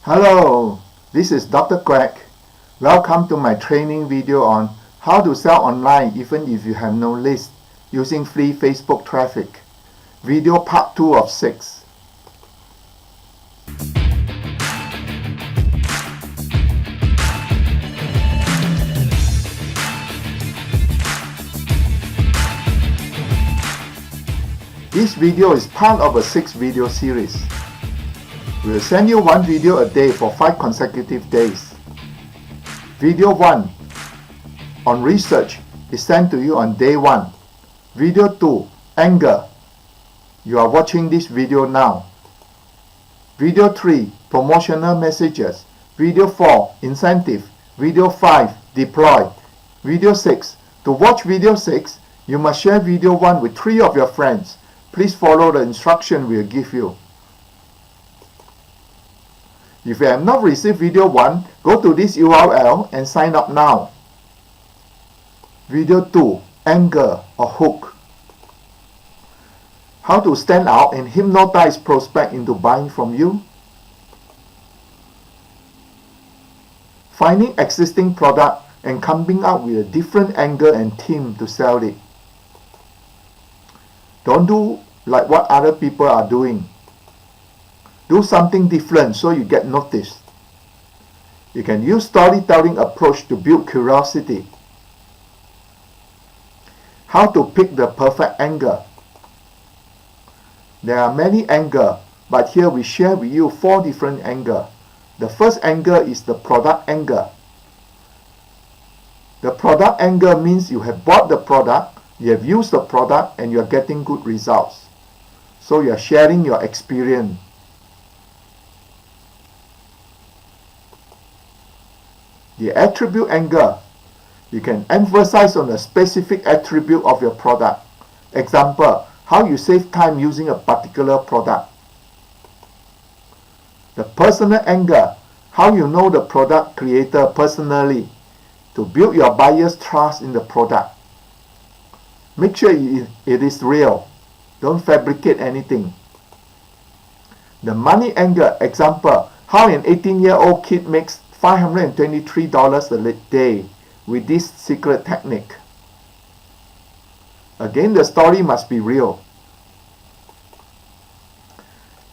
Hello, this is Dr. Quack. Welcome to my training video on how to sell online even if you have no list using free Facebook traffic. Video part 2 of 6. This video is part of a 6-video series. We will send you one video a day for 5 consecutive days. Video 1 on research is sent to you on day 1. Video 2, anger. You are watching this video now. Video 3, promotional messages. Video 4, incentive. Video 5, deploy. Video 6, to watch video 6, you must share video 1 with 3 of your friends. Please follow the instruction we will give you. If you have not received video 1, go to this URL and sign up now. Video 2, anger or hook. How to stand out and hypnotize prospect into buying from you. Finding existing product and coming up with a different angle and theme to sell it. Don't do like what other people are doing. Do something different so you get noticed. You can use storytelling approach to build curiosity. How to pick the perfect angle. There are many angles, but here we share with you 4 different angles. The first angle is the product angle. The product angle means you have bought the product, you have used the product, and you are getting good results. So you are sharing your experience. The attribute angle. You can emphasize on a specific attribute of your product. Example, how you save time using a particular product. The personal angle. How you know the product creator personally to build your buyer's trust in the product. Make sure it is real. Don't fabricate anything. The money angle. Example, how an 18-year-old kid makes $523 a day with this secret technique. Again, the story must be real.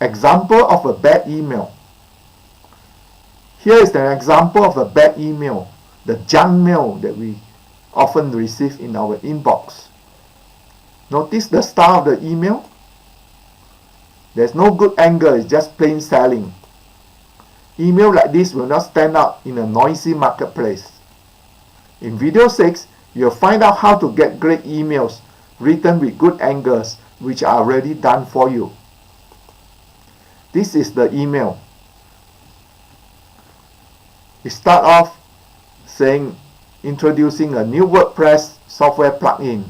Example of a bad email. Here is an example of a bad email, the junk mail that we often receive in our inbox. Notice the style of the email. There's no good angle, it's just plain selling. Email like this will not stand out in a noisy marketplace. In video 6, you'll find out how to get great emails written with good angles which are already done for you. This is the email. We start off saying introducing a new WordPress software plugin.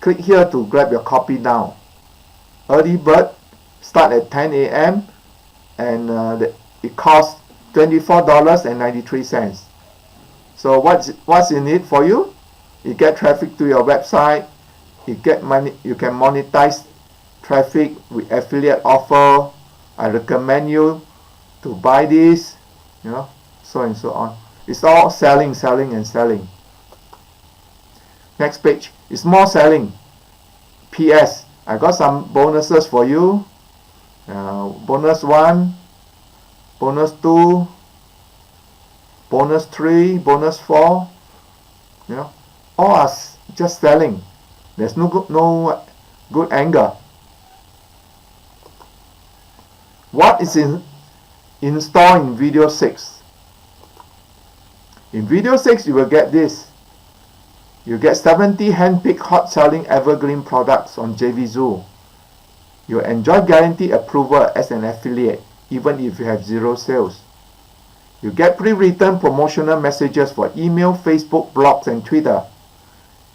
Click here to grab your copy now. Early bird start at 10 a.m. and it costs $24.93. So what's in it for you? You get traffic to your website. You get money. You can monetize traffic with affiliate offer. I recommend you to buy this. So and so on. It's all selling, selling, and selling. Next page is more selling. PS, I got some bonuses for you. Bonus 1, bonus 2, bonus 3, bonus 4. All are just selling. There's no good angle. What is in store in video 6? In video 6, you will get this. You get 70 hand-picked hot-selling evergreen products on JVZOO. You enjoy guaranteed approval as an affiliate, even if you have 0 sales. You get pre-written promotional messages for email, Facebook, blogs, and Twitter.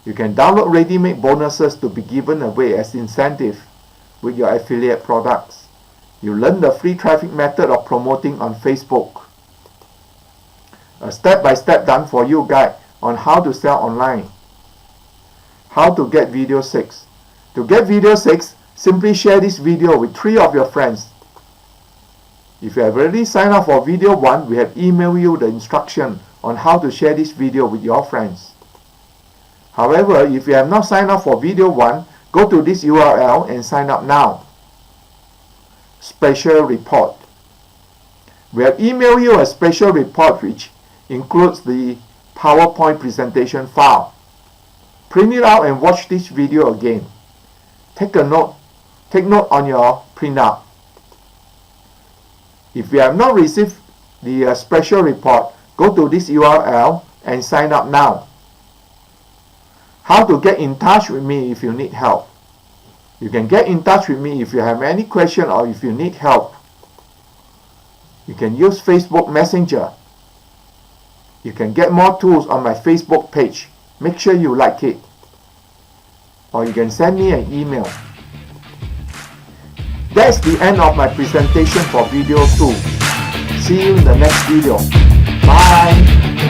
You can download ready-made bonuses to be given away as incentive with your affiliate products. You learn the free traffic method of promoting on Facebook. A step-by-step done for you guide on how to sell online. How to get video 6. To get video 6, simply share this video with 3 of your friends. If you have already signed up for video 1, we have emailed you the instruction on how to share this video with your friends. However, if you have not signed up for video 1, go to this URL and sign up now. Special report. We have emailed you a special report which includes the PowerPoint presentation file. Print it out and watch this video again. Take note on your printout. If you have not received the special report, go to this URL and sign up now. How to get in touch with me if you need help. You can get in touch with me if you have any question or if you need help. You can use Facebook Messenger. You can get more tools on my Facebook page. Make sure you like it. Or you can send me an email. That's the end of my presentation for video 2. See you in the next video. Bye.